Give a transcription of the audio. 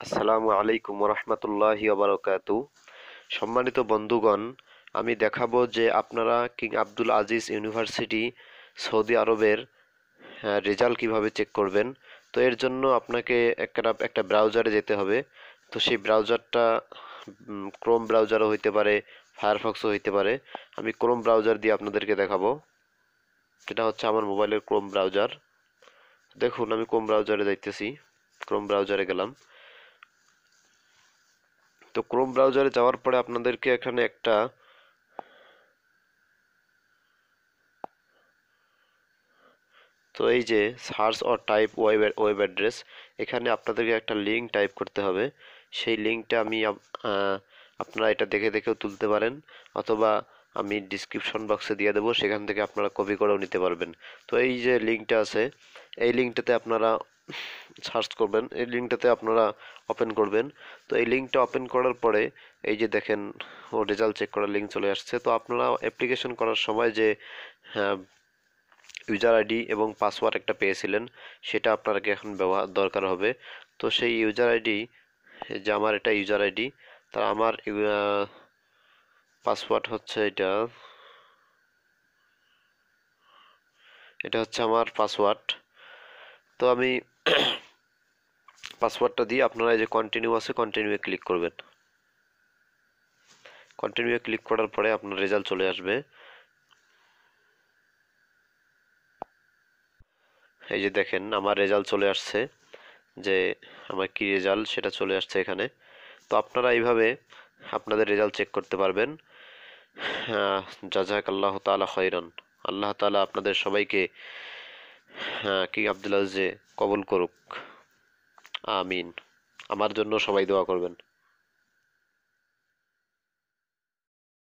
আসসালামু আলাইকুম রহমতুল্লাহি ওবারাকাতু। সম্মানিত বন্ধুগণ, আমি দেখাবো যে আপনারা king Abdul Aziz university Saudi আরবের রেজাল্ট কিভাবে চেক করবেন। তো এর জন্য আপনাকে একটা ব্রাউজারে যেতে হবে। তো সেই ব্রাউজারটা ক্রোম ব্রাউজারও হইতে পারে, ফায়ারফক্সও হইতে পারে। আমি ক্রোম ব্রাউজার দিয়ে আপনাদেরকে দেখাবো। এটা হচ্ছে আমার মোবাইলের ক্রোম ব্রাউজার। দেখুন, আমি ক্রোম ব্রাউজারে যাইতেছি। ক্রোম ব্রাউজারে গেলাম। তো ক্রোম ব্রাউজারে যাওয়ার পরে আপনাদেরকে এখানে একটা তো এই যে search or type web address, এখানে আপনাদেরকে একটা লিঙ্ক টাইপ করতে হবে। সেই লিঙ্কটা আপনারা এটা দেখে দেখেও তুলতে পারেন, অথবা আমি ডিসক্রিপশন বক্সে দিয়ে দেবো, সেখান থেকে আপনারা কপি করেও নিতে পারবেন। তো এই যে লিঙ্কটা আছে, এই লিঙ্কটাতে আপনারা সার্চ করবেন, এই লিঙ্কটাতে আপনারা ওপেন করবেন। তো এই লিঙ্কটা ওপেন করার পরে এই যে দেখেন, ও রেজাল্ট চেক করার লিঙ্ক চলে আসছে। তো আপনারা অ্যাপ্লিকেশন করার সময় যে হ্যাঁ, ইউজার আইডি এবং পাসওয়ার্ড একটা পেয়েছিলেন, সেটা আপনাকে এখন ব্যবহার দরকার হবে। তো সেই ইউজার আইডি, যে আমার এটা ইউজার আইডি, তা আমার পাসওয়ার্ড হচ্ছে এটা হচ্ছে আমার পাসওয়ার্ড। তো আমি পাসওয়ার্ডটা দিয়ে আপনারা এই যে কন্টিনিউ আছে, কন্টিনিউয়ে ক্লিক করবেন। কন্টিনিউয়ে ক্লিক করার পরে আপনার রেজাল্ট চলে আসবে। এই যে দেখেন, আমার রেজাল্ট চলে আসছে, যে আমার কি রেজাল্ট সেটা চলে আসছে এখানে। তো আপনারা এইভাবে আপনাদের রেজাল্ট চেক করতে পারবেন। জাজাক আল্লাহ তাআলা খৈরান। আল্লাহ তাআলা আপনাদের সবাইকে কিং আব্দুল আজিজে কবুল করুক। আমিন। আমার জন্য সবাই দোয়া করবেন।